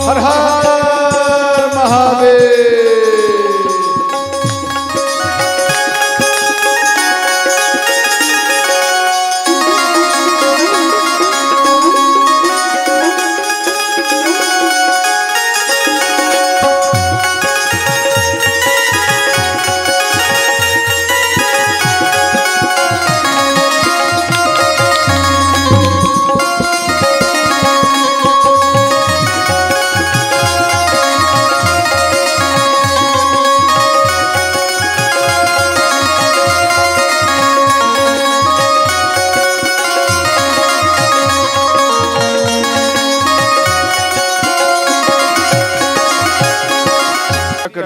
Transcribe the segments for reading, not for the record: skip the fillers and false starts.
हर हर महादेव।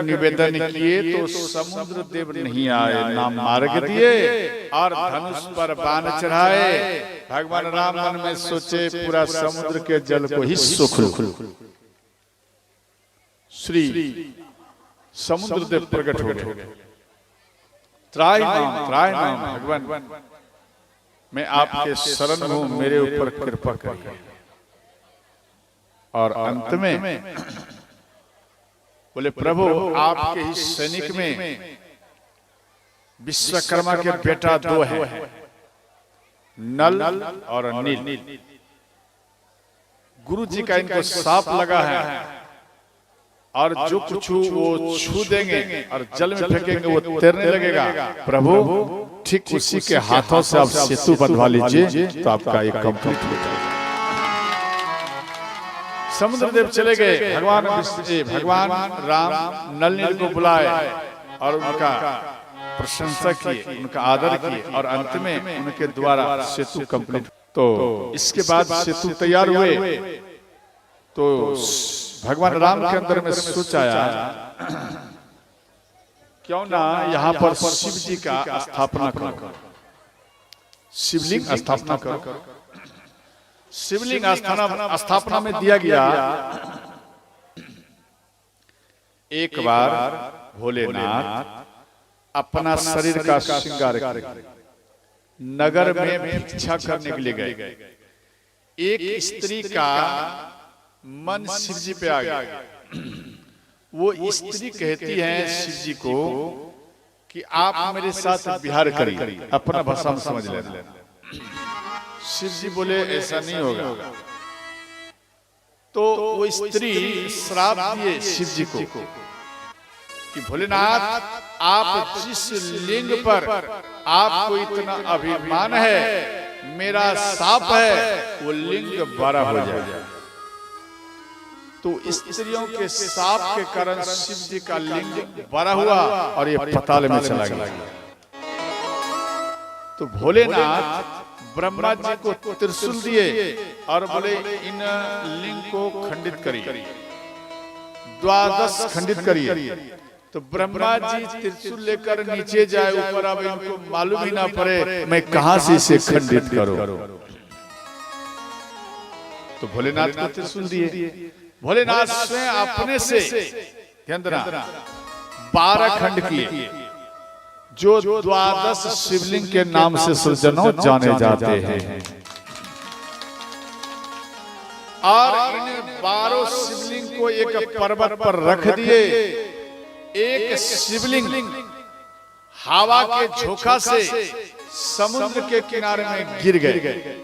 निवेदन किए तो समुद्र देव नहीं आए, ना मार्ग दिए और धनुष पर बाण चढ़ाए। भगवान राम मन में सोचे पूरा समुद्र के जल को ही सुख लूं। श्री समुद्र देव प्रकट हो गए। त्राय नाम भगवान, मैं आपके शरण हूं, मेरे ऊपर कृपा करिए। और अंत में बोले प्रभु आपके ही सैनिक में विश्वकर्मा के बेटा दो है, नल और नील। गुरु जी का इनको साप लगा है और जो कुछ वो छू देंगे और जल में फेंकेंगे वो तैरने लगेगा। प्रभु ठीक उसी के हाथों से आप सेतु बंधवा लीजिए तो आपका ये कंप्लीट हो जाएगा। समुद्र देव चले गए। भगवान राम नल नील को बुलाए और उनका प्रशंसा किए, उनका आदर किए और अंत में उनके द्वारा सेतु कंप्लीट। तो इसके बाद सेतु तैयार हुए तो भगवान राम के अंदर में सोच आया क्यों ना यहाँ पर शिव जी का स्थापना करो, शिवलिंग स्थापना करो। शिवलिंग स्थापना में दिया गया। एक बार भोलेनाथ अपना शरीर का श्रृंगार करके नगर में भिक्षा करने के लिए गए। एक स्त्री का मन शिव जी पे आ गया। वो स्त्री कहती है शिव जी को कि आप मेरे साथ विहार करिए, अपना भाषा में समझ लेना। शिव जी बोले ऐसा नहीं होगा। तो वो स्त्री श्राप दिए शिव जी को कि भोलेनाथ आप जिस लिंग पर आपको इतना अभिमान है, मेरा साप है, वो लिंग बड़ा हो जाए। तो स्त्रियों के साप के कारण शिव जी का लिंग बड़ा हुआ और ये पाताल में चला गया। तो भोलेनाथ ब्रह्मा जी को त्रिशूल दिए और बोले इन लिंग को खंडित करिए, 12 खंडित करिए। तो ब्रह्मा जी त्रिशूल लेकर नीचे जाए ऊपर, अब इनको मालूम ही ना पड़े मैं कहां से इसे खंडित करूं। तो भोलेनाथ को त्रिशूल दिए। भोलेनाथ स्वयं अपने से 12 खंड किए, जो 12 शिवलिंग के नाम से सज्जनों जाने जाते हैं। और इन 12 शिवलिंग को एक पर्वत पर रख दिए। एक शिवलिंग हवा के झोंका से समुद्र के किनारे में गिर गए।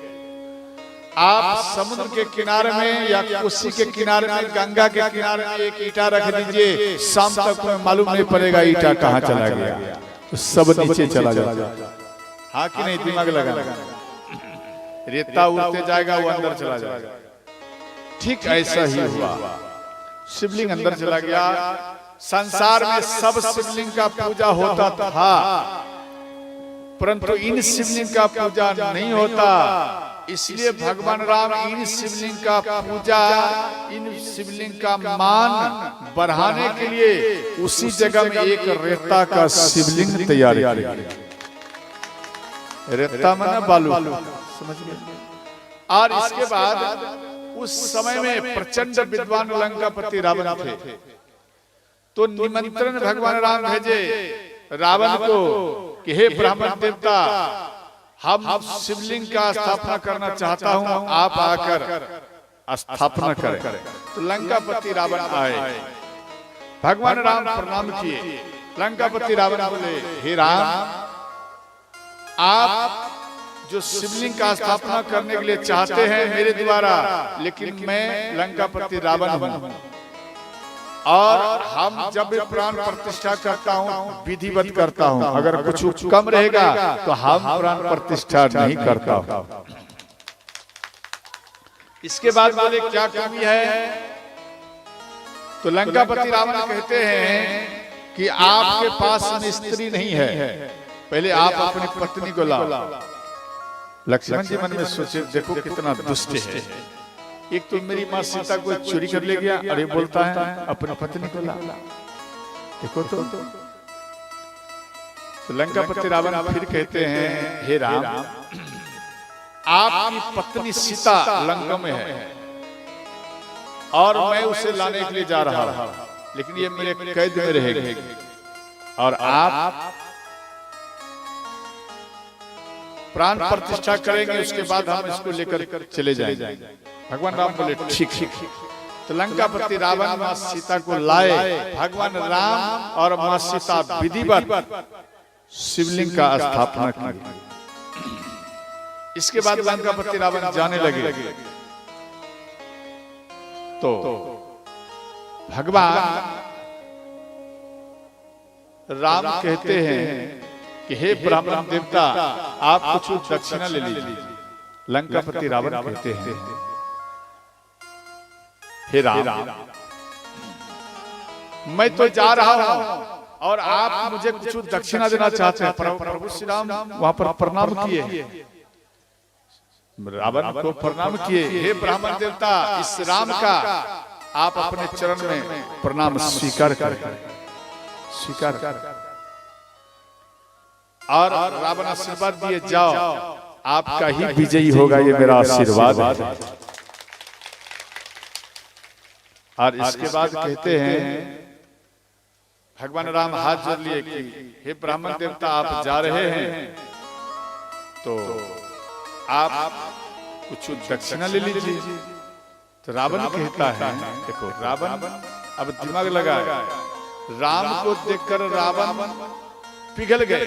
आप समुद्र के किनारे में या कोसी के किनारे में, गंगा के किनारे में एक ईटा रख दीजिए, शाम तक में मालूम नहीं पड़ेगा ईटा कहाँ चला गया, तो सब नीचे चला जाएगा। हाँ कि नहीं, दिमाग लगा। रेता उड़ते जाएगा, वो अंदर चला जाएगा। ठीक ऐसा ही हुआ। शिवलिंग अंदर चला गया। संसार में सब शिवलिंग का पूजा होता था, परंतु इन शिवलिंग का पूजा नहीं होता। इसलिए भगवान राम इन शिवलिंग का पूजा, इन शिवलिंग का मान बढ़ाने के लिए उसी जगह में एक रेता का शिवलिंग तैयार किया। रेता माने बालू, समझ गए। और इसके बाद उस समय में प्रचंड विद्वान लंकापति रावण थे। तो निमंत्रण भगवान राम भेजे रावण को कि हे ब्राह्मण देवता, हम शिवलिंग का स्थापना करना चाहता हूं, आप आकर स्थापना करें। तो तो लंकापति रावण आए, भगवान राम प्रणाम किए। लंकापति रावण बोले, हे राम, आप जो शिवलिंग का स्थापना करने के लिए चाहते हैं मेरे द्वारा, लेकिन मैं लंकापति रावण हूं और हम जब भी प्राण प्रतिष्ठा करता हूं विधिवत करता हूं, अगर कुछ कम रहेगा तो हम प्राण प्रतिष्ठा नहीं करता हूं। इसके बाद बोले, क्या कमी है? तो लंकापति रावण कहते हैं कि आपके पास में स्त्री नहीं है, पहले आप अपनी पत्नी को लाओ। लक्ष्मण जी मन में सोचे, देखो कितना दुष्ट है, एक तो मेरी माँ सीता को चोरी कर ले गया, अरे बोलता है अपनी पत्नी को ला। देखो तो लंकापति रावण फिर कहते हैं, हे राम, आपकी पत्नी सीता लंका में है और मैं उसे लाने के लिए जा रहा हूं, लेकिन ये मेरे कैद में रहेगी और आप प्राण प्रतिष्ठा करेंगे, उसके बाद हम इसको लेकर चले जाएंगे। भगवान राम बोले, ठीक ठीक। तो लंकापति रावण मां सीता को लाए, भगवान राम और मां सीता विधिवत शिवलिंग का स्थापना की। इसके बाद लंकापति रावण जाने लगे तो भगवान राम कहते हैं कि हे ब्राह्मण देवता, आप कुछ दक्षिणा ले लीजिए। लंकापति रावण कहते हैं, हे राम, मैं तो जा रहा हूं और आप मुझे कुछ दक्षिणा देना चाहते हैं। प्रभु श्री राम वहां पर प्रणाम किए, रावण को प्रणाम किए, हे ब्राह्मण देवता, इस राम का आप अपने चरण में प्रणाम स्वीकार करें, स्वीकार करें। और रावण आशीर्वाद दिए, जाओ, आपका ही विजयी होगा, ये मेरा आशीर्वाद है। और इसके बाद कहते हैं, भगवान राम हाथ जोड़ लिए कि हे ब्राह्मण देवता, आप जा रहे हैं तो आप कुछ दक्षिणा ले लीजिए। तो रावण कहता है, देखो रावण अब दिमाग लगा, राम को देखकर रावण पिघल गए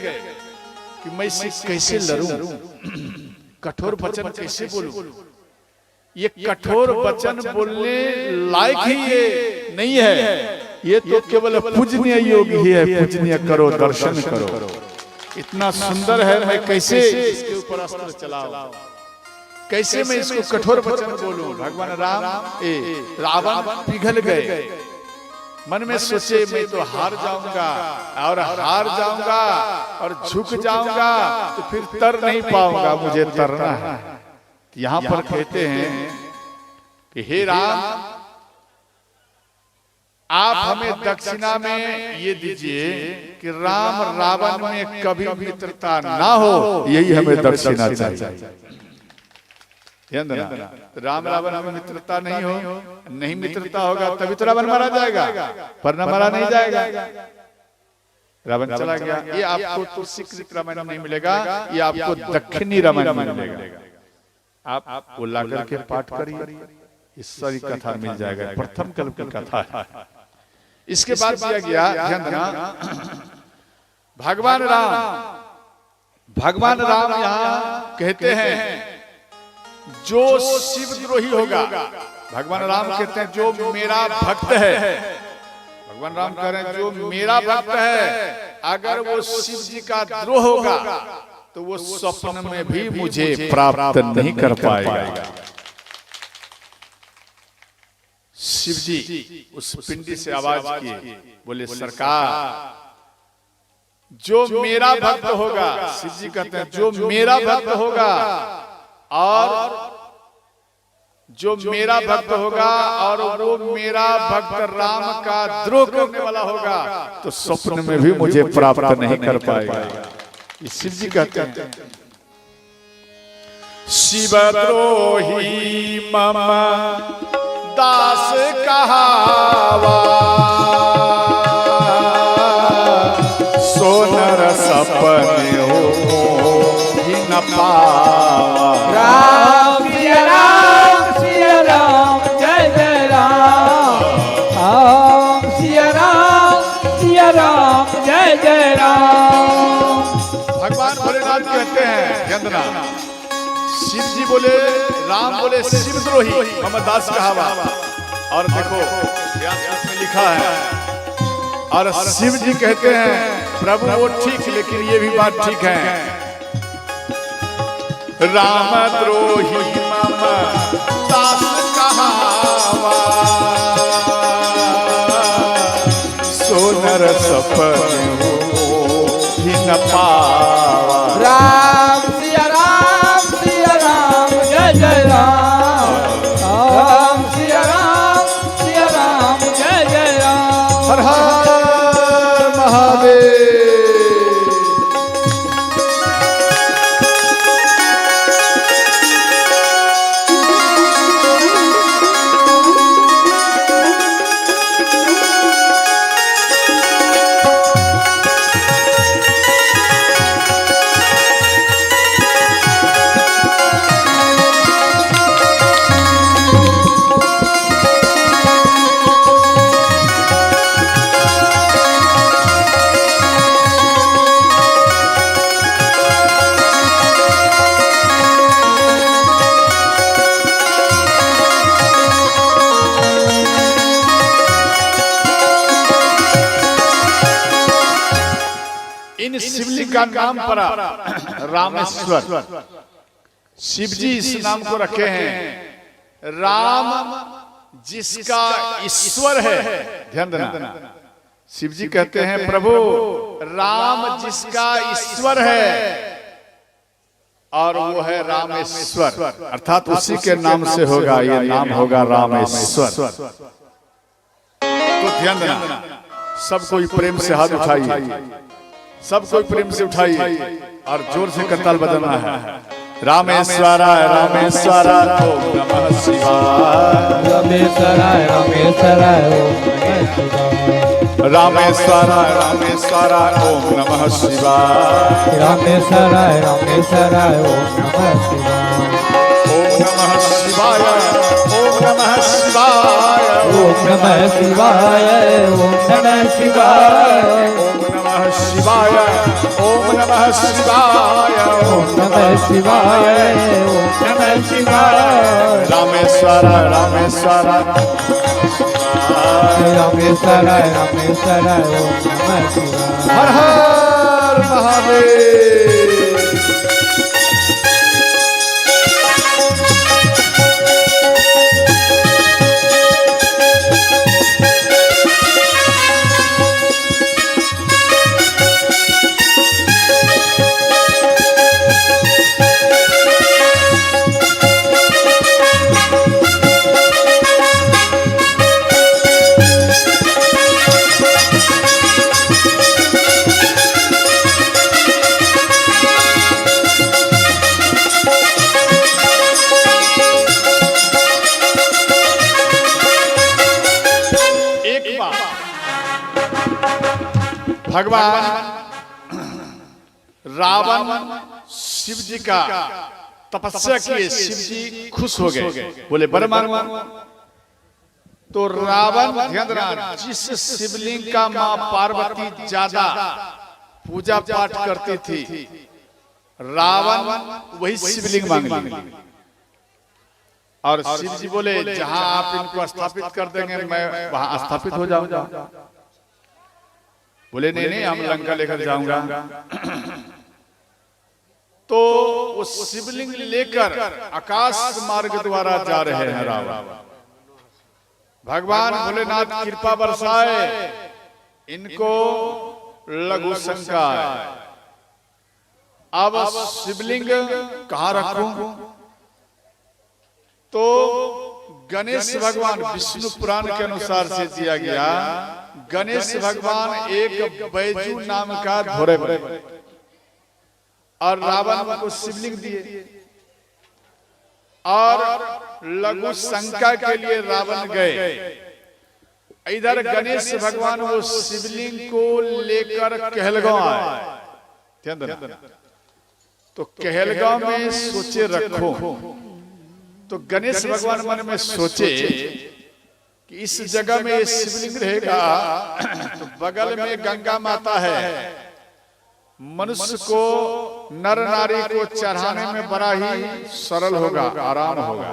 कि मैं इससे कैसे लड़ूं, कठोर वचन कैसे बोलूं। ये कठोर वचन बोलने लायक ही ये नहीं है, ये तो केवल पूजनीय योग ही है। पूजनीय करो, दर्शन करो, इतना सुंदर है, मैं कैसे इसके ऊपर अस्त्र चलाऊं, कैसे मैं इसको कठोर वचन बोलूं। भगवान रावण पिघल गए, मन में सोचे मैं तो हार जाऊंगा और हार जाऊंगा और झुक जाऊंगा तो फिर तर नहीं पाऊंगा, मुझे तरना है। यहाँ पर कहते हैं कि हे राम, आप हमें दक्षिणा में ये दीजिए कि राम रावण में कभी मित्रता ना हो, यही हमें दक्षिणा चाहिए। राम रावण में मित्रता नहीं हो, नहीं मित्रता होगा तभी तो रावण मारा जाएगा, पर न मारा नहीं जाएगा। रावण चला गया, ये आपको तुलसीकृत रामायण नहीं मिलेगा, ये आपको दक्षिणी रामायण मिलेगा। आप वो लाकर के पाठ करिए, इस सारी कथा मिल जाएगा, प्रथम कल्प की कथा है। इसके बाद दिया गया, ध्यान देना, भगवान राम यहाँ कहते हैं जो शिवद्रोही होगा, भगवान राम कहते हैं जो मेरा भक्त है, भगवान राम कह रहे हैं जो मेरा भक्त है, अगर वो शिव जी का द्रोह होगा तो वो स्वप्न में भी मुझे प्राप्त नहीं कर पाएगा। शिव जी उस पिंडी से आवाज किए, बोले सरकार, जो मेरा भक्त होगा, शिव जी कहते हैं जो मेरा भक्त होगा और जो मेरा भक्त होगा और वो मेरा भक्त राम का द्रोह करने वाला होगा तो स्वप्न में भी मुझे प्राप्त नहीं कर पाएगा। शिव जी कहते हैं शिवद्रोही मम दास कहावा, सोनर सपने हो ही न पावा। राम सिया राम जय जय राम। भोलेनाथ कहते हैं ध्यान, शिव जी बोले, राम बोले शिवद्रोही मम दास कहावा। और देखो व्यास में लिखा है, और शिव जी कहते हैं प्रभु वो ठीक, लेकिन ये भी बात ठीक है, राम द्रोही मम दास कहावा, सोनर सपने ही न पावा। राम सिया राम जय जय राम, राम सिया राम जय जय राम। हर हर महादेव। इन शिवलिंग का नाम पड़ा रामेश्वर। शिव जी इस नाम को रखे हैं, राम जिसका ईश्वर है। ध्यान देना, शिव जी कहते हैं प्रभु राम जिसका ईश्वर है, और वो है रामेश्वर, अर्थात उसी के नाम से होगा, ये नाम होगा रामेश्वर। तो ध्यान देना, सब कोई प्रेम से हाथ उठाइए, सब कोई प्रेम से उठाइए और जोर से करताल बजाना है। रामेश्वराय रामेश्वराय ओम नमः शिवाय, रामेश्वराय रामेश्वराय ओम नमः शिवाय, रामेश्वराय रामेश्वराय ओम नमः शिवाय, रामेश्वराय रामेश्वराय ओम नमः शिवाय, ओम नमः शिवाय, ओम नमः शिवाय, ओम नमः शिवाय, ओम नमः शिवाय, ओम नमः शिवाय, ओम नमः शिवाय, ओम नमः शिवाय। रामेश्वराय रामेश्वराय रामेश्वराय रामेश्वराय ओम नमः शिवाय। हर हर महादेव। भगवान रावण शिव जी का तपस्या किए, शिव जी खुश हो गए, बोले बरमान। तो रावण ध्यान देना, जिस शिवलिंग का मां पार्वती ज्यादा पूजा पाठ करती थी, रावण वही शिवलिंग मांग ली। और शिव जी बोले जहां आप इनको स्थापित कर देंगे मैं वहां स्थापित हो जाऊंगा। बोले नहीं नहीं, हम लंका लेकर जाऊंगा। तो वो शिवलिंग लेकर आकाश मार्ग द्वारा जा रहे हैं रावण। भगवान भोलेनाथ कृपा बरसाए, इनको लघु शंका है, अब शिवलिंग कहां रखूं? तो गणेश भगवान, विष्णु पुराण के अनुसार से दिया गया, गणेश भगवान एक बैजू नाम का घोड़े पर, और रावण को शिवलिंग दिए। और लघु शंका के लिए रावण गए, इधर गणेश भगवान वो शिवलिंग को लेकर कहलगांव आए। तो कहलगांव में सोचे रखो, तो गणेश भगवान मन में सोचे कि इस जगह में ये शिवलिंग रहेगा तो बगल में गंगा माता है, मनुष्य को नर नारी को चढ़ाने में बड़ा ही सरल होगा, आराम होगा,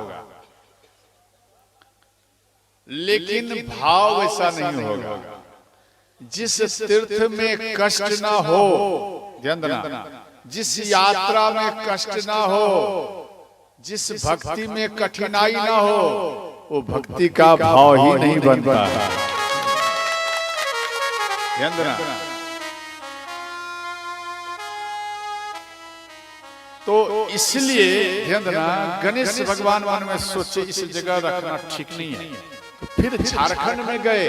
लेकिन भाव ऐसा नहीं होगा। जिस तीर्थ में कष्ट ना हो, ध्यान देना, जिस यात्रा में कष्ट ना हो, जिस भक्ति में कठिनाई ना हो, वो भक्ति का भाव ही नहीं बनता। ध्यान देना। तो इसलिए ध्यान देना, गणेश भगवान मन में सोचे इस जगह रखना ठीक नहीं है। तो फिर झारखंड में गए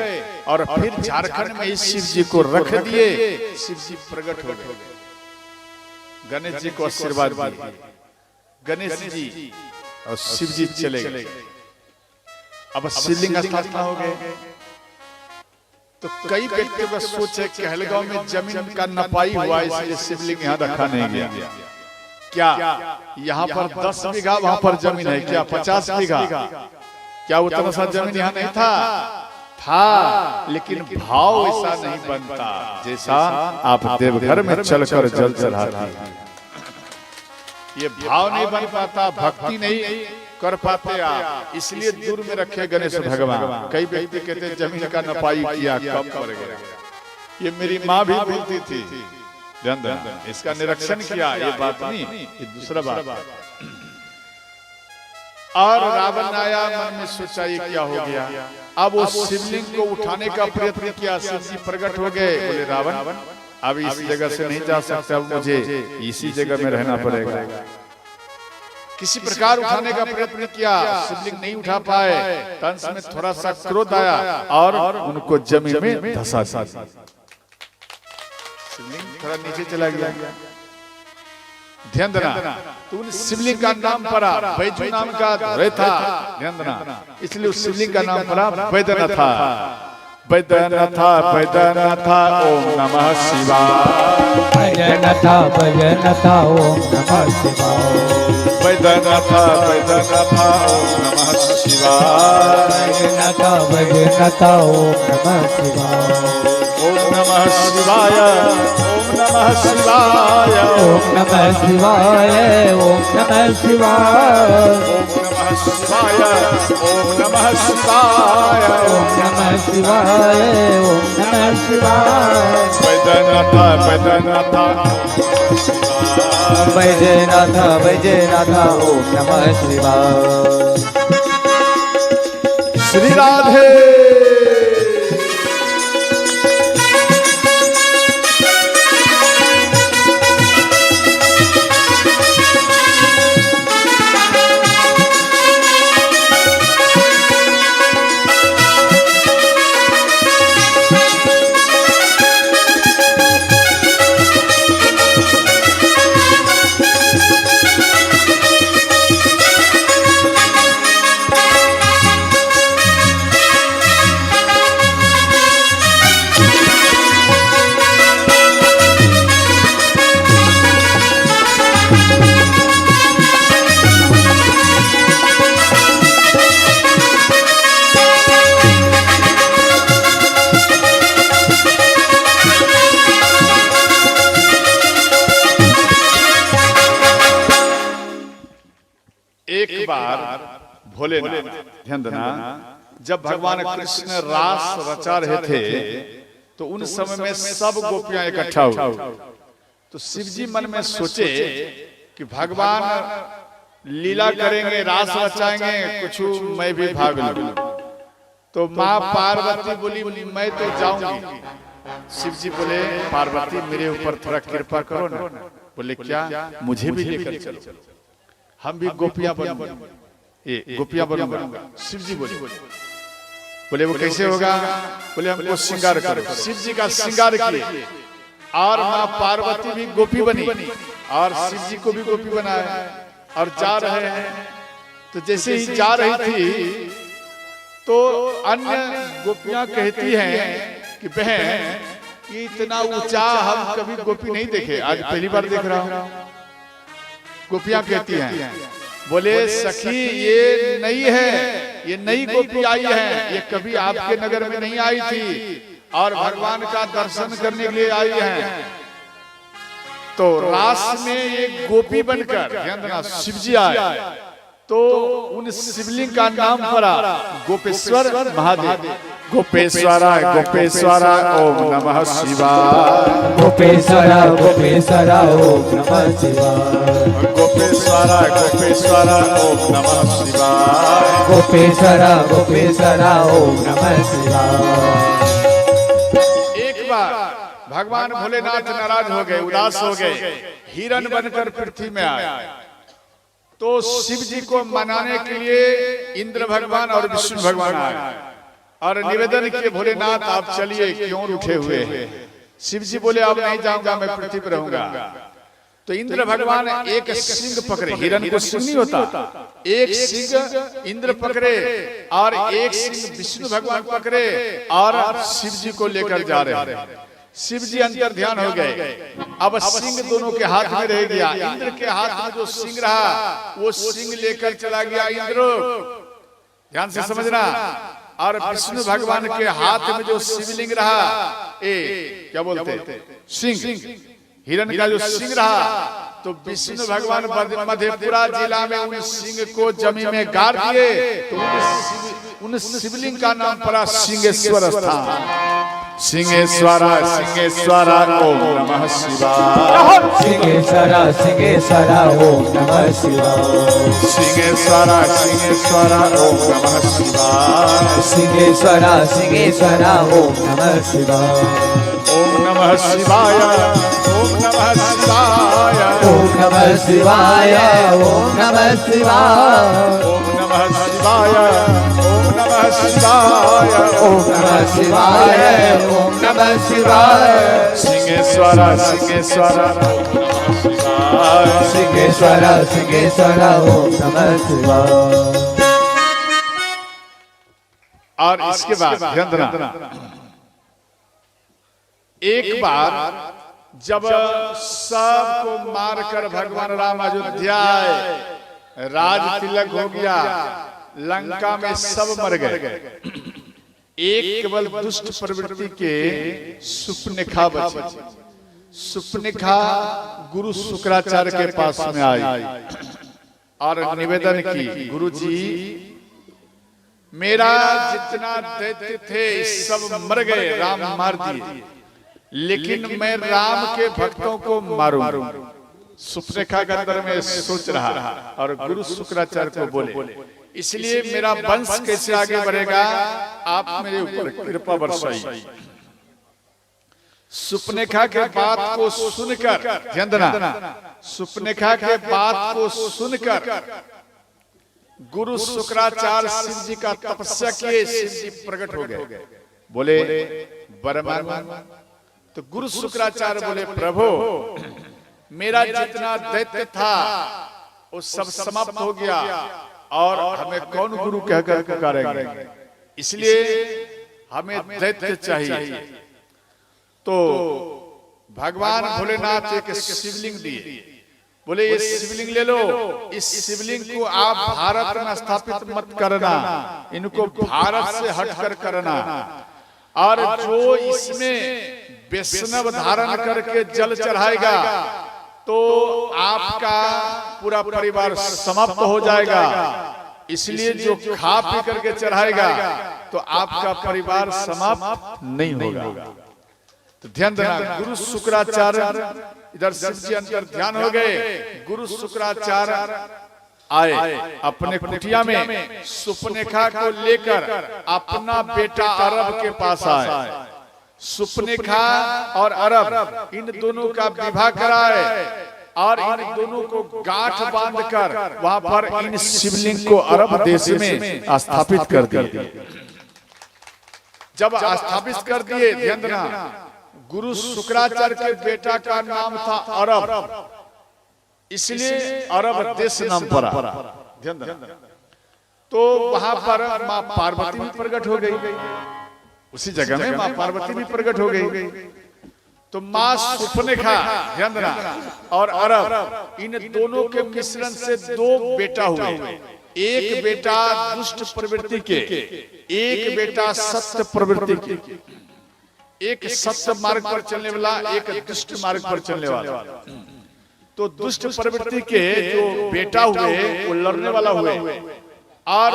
और फिर झारखंड में इस शिव जी को रख दिए। शिव जी प्रकट हो गए, गणेश जी को आशीर्वाद दिए। गणेश जी और शिव जी चले गए। अब शिवलिंग स्थापना हो गए। तो कई व्यक्तियों का सोच है कहलगांव में जमीन का नपाई हुआ, इसलिए शिवलिंग यहाँ रखा नहीं गया। क्या यहाँ पर 10 बीघा वहां पर जमीन है? क्या 50 बीघा? क्या उतना सा जमीन यहाँ नहीं था, लेकिन भाव ऐसा नहीं बनता जैसा आप देवघर में चलकर जल चढ़ाते हैं। ये भाव नहीं बन पाता, भक्ति नहीं कर पाते आप, इसलिए दूर में रखे गणेश भगवान। कई व्यक्ति कहते हैं जमीन का नपाई किया, कब करेगा? ये मेरी माँ भी बोलती थी, ध्यान देना, इसका निरीक्षण किया, ये बात नहीं, ये दूसरा बात। और रावण आया, मन में सोचा ये क्या हो गया। अब वो शिवलिंग को उठाने का प्रयत्न किया, शिव जी प्रकट हो गए। बोले रावण अब इस जगह से नहीं जा सकता, अब मुझे इसी जगह में रहना पड़ेगा। किसी प्रकार उठाने का प्रयत्न किया, शिवलिंग नहीं उठा पाए। कंस में थोड़ा सा क्रोध आया और उनको जमीन में धंसा दिया। शिवलिंग थोड़ा नीचे चला गया। ध्यान देना, तो उन शिवलिंग का नाम पड़ा बैजू नाम का था। ध्यान देना, इसलिए उस शिवलिंग का नाम पड़ा बैद्यनाथ। बैद्यनाथ बैद्यनाथ ओम नमः शिवाय। बैद्यनाथ बैद्यनाथ ओम नमः शिवाय। बैद्यनाथ बैद्यनाथ ओम नमः शिवाय। बैद्यनाथ बैद्यनाथ ओम नमः शिवाय। ओम नमः शिवाय। ओम नमः शिवाय। ओम नमः शिवाय। ओम नमः शिवाय। ओम नमः शिवाय। ओम नमः शिवाय। ओम नमः शिवाय। ओम नमः शिवाय। बैद्यनाथ बैद्यनाथ बैद्यनाथ बैद्यनाथ ओम नमः शिवाय। श्री राधे। एक बार भोलेनाथ, ध्यान देना, जब भगवान कृष्ण रास रचा रहे थे तो उन समय में सब गोपियां इकट्ठा हुई। तो शिव जी मन में सोचे कि भगवान लीला करेंगे, रास रचाएंगे, कुछ मैं भी भाग लूं। तो माँ पार्वती बोली मैं तो जाऊंगी। शिव जी बोले पार्वती मेरे ऊपर थोड़ा कृपा करो ना। बोले क्या? मुझे भी लेकर चलो, हम भी गोपियां बनूंगे, ये गोपियां बनूंगा। शिव जी बोले वो कैसे होगा? बोले हमको श्रृंगार करो। शिव जी का श्रृंगार किए और माँ पार्वती भी गोपी बनी और शिव जी को भी गोपी बनाया और जा रहे हैं। तो जैसे ही जा रही थी तो अन्य गोपियां कहती हैं कि बहन ये इतना ऊंचा हम कभी गोपी नहीं देखे, आज पहली बार देख रहा हूं। गोपियां कहती हैं, बोले सखी ये नई है, ये नई गोपी आई है, ये कभी आपके नगर में नहीं आई थी और भगवान का दर्शन करने के लिए आई है। तो रास में एक गोपी बनकर शिव जी आए, तो उन शिवलिंग का नाम पड़ा गोपेश्वर महादेव। गोपेश्वरा गोपेश्वरा ओम नमः शिवाय। गोपेश्वरा गोपेश्वरा ओम नमः शिवाय। गोपेश्वरा गोपेश्वरा ओम नमः शिवाय। गोपेश्वरा गोपेश्वरा ओम नमः शिवाय। एक बार भगवान भोलेनाथ नाराज हो गए, उदास हो गए, हिरण बनकर पृथ्वी में आए। तो शिव जी को मनाने के लिए इंद्र भगवान और विष्णु भगवान आए और निवेदन किए, भोलेनाथ आप चलिए, क्यों रूठे हुए हैं? शिव जी बोले अब नहीं जाऊंगा, मैं पृथ्वी पर रहूंगा। तो इंद्र भगवान एक सिंह पकड़े, हिरण को सिंह नहीं होता, एक सिंह इंद्र पकड़े और एक सिंह विष्णु भगवान पकड़े और शिव जी को लेकर जा रहे हैं। शिव जी अंतर ध्यान हो गए। अब सिंह दोनों के हाथ में रह गया। इंद्र के हाथ में जो सिंह रहा वो सिंह लेकर चला गया इंद्र, ध्यान से समझना। और विष्णु भगवान के हाथ में जो शिवलिंग रहा, क्या बोलते सिंह, हिरण का जो सिंह रहा, तो विष्णु भगवान मधेपुरा जिला में उन सिंह को जमीन में गाड़ दिए। तो उन शिवलिंग का नाम पड़ा सिंहेश्वर स्थान। सिंहेश्वरा सिंहेश्वरा ओम नमः शिवाय। सिंहेश्वरा सिंहेश्वरा ओम नमः शिवाय। सिंहेश्वरा सिंहेश्वरा ओम नमः शिवाय। सिंहेश्वरा सिंहेश्वरा ओम नमः शिवाय। ओम नमः शिवाय। ओम नमः शिवाय। ओम नमः शिवाय। ओम नमः शिवाय। ओम नमः शिवाय। ओम नमः शिवाय। ओम नमः शिवाय। ओम नमः शिवाय। सिंहेश्वरा सिंहेश्वरा ओम नमः शिवाय। सिंहेश्वरा सिंहेश्वरा ओम नमः शिवाय। और इसके बाद ध्यान देना, एक बार जब सबको मारकर भगवान राम अयोध्या आए, राज तिलक हो गया, लंका में सब मर गए, एक केवल दुष्ट प्रवृत्ति के सुपनेखा बचे। सुपनेखा गुरु शुक्राचार्य के पास में आई और निवेदन की, गुरु जी मेरा जितना दैत्य थे सब मर गए, राम मार दिए, लेकिन मैं राम के भक्तों को मारूं। सुपनेखा के अंदर में सोच रहा और गुरु शुक्राचार्य को बोले, इसलिए मेरा वंश कैसे आगे बढ़ेगा, आप मेरे ऊपर कृपा बरसाइए। सुपनेखा के बात को सुनकर, ध्यान देना, सुपनेखा के बात को सुनकर गुरु शुक्राचार्य शिव जी का तपस्या किए, शिव जी प्रकट हो गए, बोले बरमान। तो गुरु शुक्राचार्य बोले, प्रभु मेरा जितना दैत्य था वो सब समाप्त हो गया और हमें कौन गुरु कहकर पुकारेंगे, इसलिए हमें दैत्य चाहिए। तो भगवान भोलेनाथ एक शिवलिंग दिए, बोले ये शिवलिंग ले लो, इस शिवलिंग को आप भारत में स्थापित मत करना, इनको भारत से हटकर करना, और जो इसमें वैष्णव धारण करके जल चढ़ाएगा तो आपका पूरा परिवार समाप्त हो जाएगा, इसलिए जो खा पी करके चढ़ाएगा तो आपका परिवार समाप्त नहीं होगा। तो ध्यान देना, गुरु शुक्राचार्य इधर शिव जी अंतर ध्यान हो गए। गुरु शुक्राचार्य आए अपने कुटिया में, सुपनेखा को लेकर अपना बेटा अरब के पास आए। सुपनेखा और अरब इन दोनों का विवाह कराए और इन दोनों को गांठ बांधकर वहां पर इन शिवलिंग को अरब देश में स्थापित कर दिए। जब स्थापित कर दिए, ध्यान देना, गुरु शुक्राचार्य के बेटा का नाम था अरब, इसलिए अरब देश नाम पड़ा। ध्यान देना, तो वहां पर मां पार्वती भी प्रकट हो गई, उसी जगह में मां पार्वती भी प्रकट हो गई। तो मां सुपनेखा, ध्यान देना, और अरब इन दोनों के मिश्रण से दो बेटा हुए, एक बेटा दुष्ट प्रवृत्ति के, एक बेटा सत्य प्रवृत्ति के। एक सत्य मार्ग पर चलने वाला, एक दुष्ट मार्ग पर चलने वाला। तो दुष्ट प्रवृत्ति के जो बेटा हुए वो लड़ने वाला हुए, और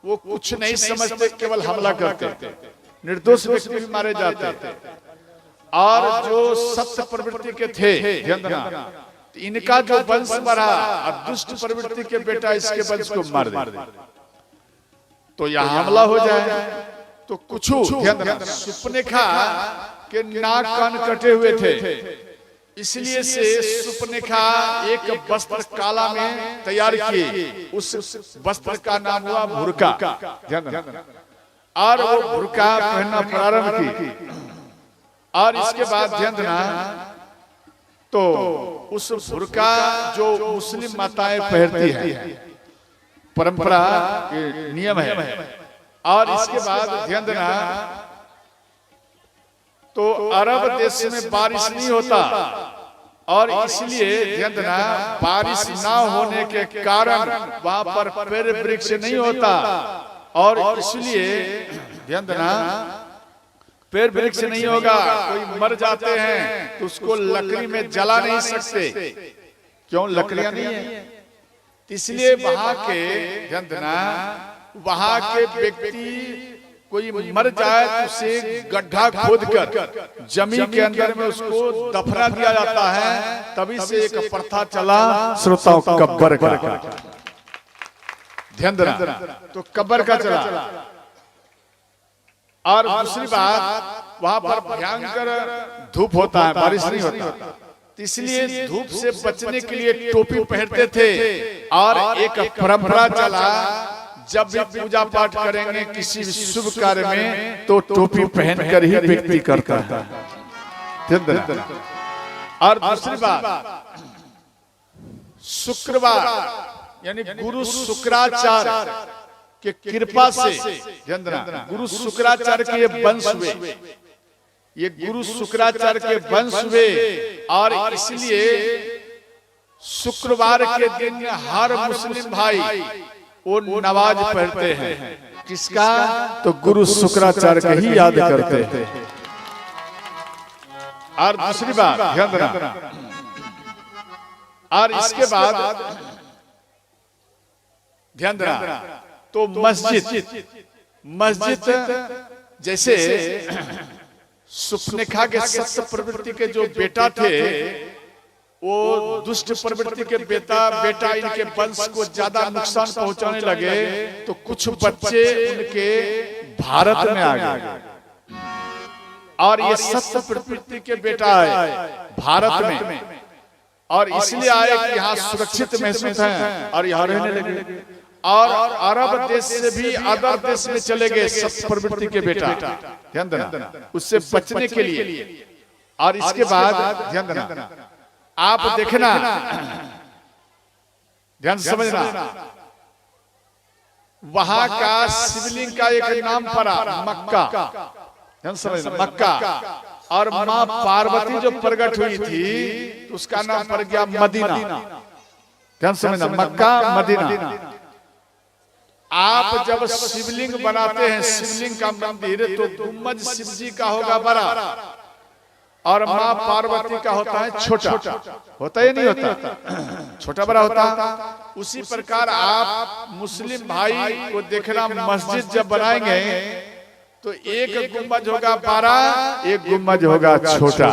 वो कुछ नहीं समझते, केवल हमला करते, निर्दोष व्यक्ति भी मारे जाते। और जो सत्य प्रवृत्ति के थे, ध्यान देना, इनका जो वंश बढ़ा और दुष्ट प्रवृत्ति के बेटा इसके वंश को मार दे, तो यहाँ हमला हो जाए। तो कुछ ध्यान देना, सुपनेखा के नाक कान कटे हुए थे, इसलिए से सुपनेखा एक वस्त्र काला में तैयार किए। उस वस्त्र का नाम हुआ भुरका, ध्यान देना। और वो भुरका पहनना प्रारंभ की। और इसके बाद ध्यान देना, तो उस भुरका जो मुस्लिम माताएं पहनती हैं, परंपरा नियम है। और इसके बाद ध्यान देना, तो अरब देश में बारिश नहीं होता, और इसलिए ध्यान देना, बारिश ना होने के कारण वहां पर पेड़ वृक्ष नहीं होता, और इसलिए ध्यान देना, पेड़ वृक्ष नहीं होगा, कोई मर जाते हैं तो उसको लकड़ी में जला नहीं सकते, क्यों? लकड़ियां नहीं है। इसलिए वहां के ध्यान देना, वहां के व्यक्ति कोई मर जाए तो उसे गड्ढा खोदकर जमीन के अंदर में उसको दफना दिया जाता है। तभी से एक प्रथा चला श्रोताओं कब्र का, ध्यान देना, तो कब्र का चला। और दूसरी बात, वहां पर भयंकर धूप होता है, बारिश नहीं होता, इसलिए धूप से बचने के लिए टोपी पहनते थे। और एक परंपरा चला, जब भी पूजा पाठ करेंगे किसी भी शुभ कार्य में, तो टोपी पहनकर ही व्यक्ति करता है। और दूसरी बात, शुक्रवार यानी गुरु शुक्राचार्य के कृपा से, ध्यान देना, गुरु शुक्राचार्य के वंश हुए, ये गुरु शुक्राचार्य के वंश हुए। और इसलिए शुक्रवार के दिन हर मुस्लिम भाई वो नमाज पढ़ते हैं। किसका? तो गुरु शुक्राचार्य का ही याद करते हैं। और दूसरी बात ध्यान देना, और इसके बाद ध्यान देना, तो मस्जिद जैसे सुपनेखा के सत्य प्रवृत्ति के जो बेटा थे, वो दुष्ट प्रवृत्ति के बेटा इनके वंश को ज्यादा नुकसान पहुंचाने लगे, तो कुछ बच्चे उनके भारत में आ गए। और ये सत्य प्रवृत्ति के बेटा है भारत में, और इसलिए आए कि यहाँ सुरक्षित महसूस है और यहाँ रहने लगे। और अरब देश से भी अदर देश में चले गए सत्य प्रवृत्ति के बेटा, ध्यान देना, उससे बचने के लिए। और इसके बाद ध्यान देना, आप देखना, ध्यान समझना, वहां का शिवलिंग का एक नाम पड़ा मक्का, ध्यान समझना, मक्का। और मां पार्वती जो प्रकट हुई थी तो उसका नाम पड़ गया मदीना, ध्यान समझना, मक्का मदीना। आप जब शिवलिंग बनाते हैं, शिवलिंग का मंदिर, तो गुम्बद शिव जी का होगा बड़ा और माँ पार्वती का होता है छोटा, होता ही नहीं होता, छोटा बड़ा होता। उसी प्रकार आप मुस्लिम भाई को देखना, मस्जिद जब बनाएंगे तो एक गुम्बद होगा बड़ा, एक गुम्बद होगा छोटा।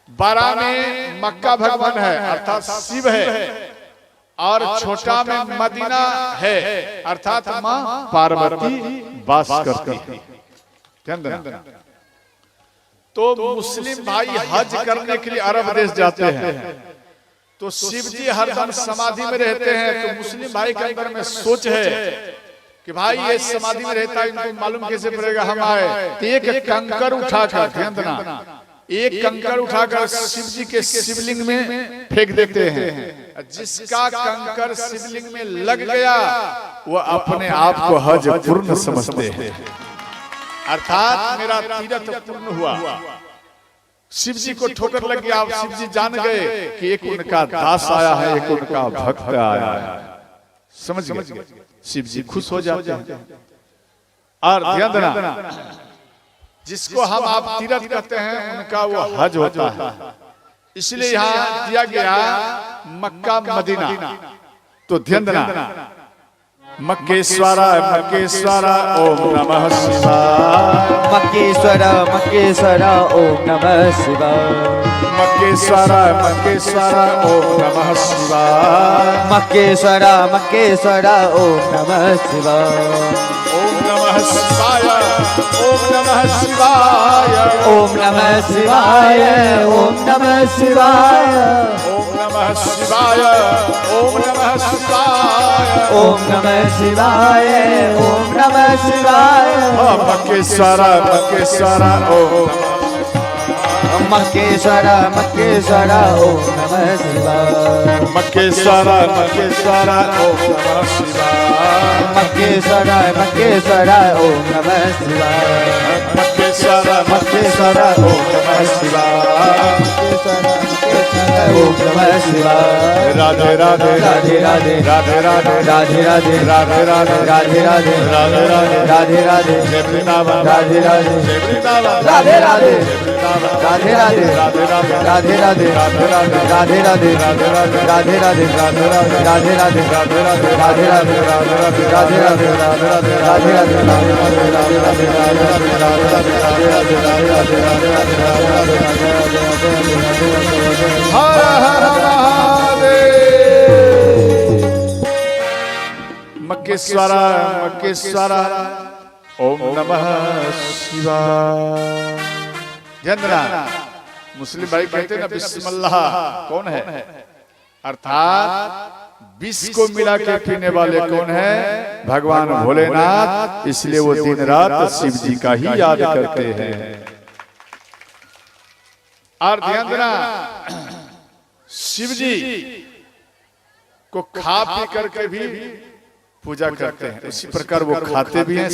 बड़ा में मक्का भगवान है अर्थात शिव है, और छोटा में मदीना है अर्थात माँ पार्वती वास करती है। ध्यान देना, तो मुस्लिम भाई हज करने के लिए अरब देश जाते हैं, तो शिव जी हरदम समाधि में रहते हैं। तो मुस्लिम भाई के अंदर में सोच है कि भाई ये समाधि में रहता है, इनको मालूम कैसे पड़ेगा हम आए। तो एक कंकर उठाकर, ध्यान देना, एक कंकर उठाकर शिव जी के शिवलिंग में फेंक देते हैं। जिसका कंकर शिवलिंग में लग गया वो अपने आप को हज पूर्ण समझते हैं, अर्थात मेरा तीर्थ पूर्ण हुआ। शिव जी को ठोकर लग गया, शिव जी जान गए कि एक उनका दास आया है, एक उनका भक्त आया है। समझ गए? शिव जी खुश हो जाते हैं। और ध्यान देना, जिसको हम आप तीर्थ कहते हैं उनका वो हज होता है। इसलिए यहाँ दिया गया मक्का मदीना। तो ध्यान देना, मक्केश्वरा मक्केश्वरा ओम नमः शिवाय। मक्केश्वर मक्केश्वर ओम नमः शिवाय। मक्केश्वरा मक्केश्वरा ओम नमः शिवाय। मक्केश्वर मक्केश्वर ओम नमः शिवाय। ओम नमः शिवाय ओम नमः शिवाय ओम नमः शिवाय ओम नमः शिवाय। ओम नमः शिवाय ओम नमः शिवाय। ओम नमः शिवाय ओम नमः शिवाय। मक्केश्वरा मक्केश्वरा ओम मक्केश्वर मक्केश्वर ओम नमः शिवाय। मक्केश्वरा मक्केश्वरा ओम नमः शिवाय। मक्केश्वर मक्केश्वर ओम नमः शिवाय। मक्केश्वरा मक्केश्वरा ओम नमः शिवाय। ओम नमः शिवाय। राधे राधे राधे राधे राधे राधे राधे राधे राधे राधे राधे राधे राधे राधे राधे राधे जय वृंदावन राधे राधे जय वृंदावन राधे राधे राधे राधे राधे राधे राधे राधे राधे राधे राधे राधे राधे राधे राधे राधे राधे राधे राधे हर हर महादेव। मक्केश्वरा मक्केश्वरा ओम नमः शिवाय। ध्यान, मुस्लिम भाई कहते हैं ना बिस्मिल्लाह कौन है, अर्थात विष को मिला के पीने वाले कौन है, भगवान भोलेनाथ। इसलिए वो दिन रात शिव जी का ही याद करते हैं। और ध्यान देना, शिव जी को खा पी करके भी पूजा करते हैं। इसी प्रकार वो खाते भी हैं,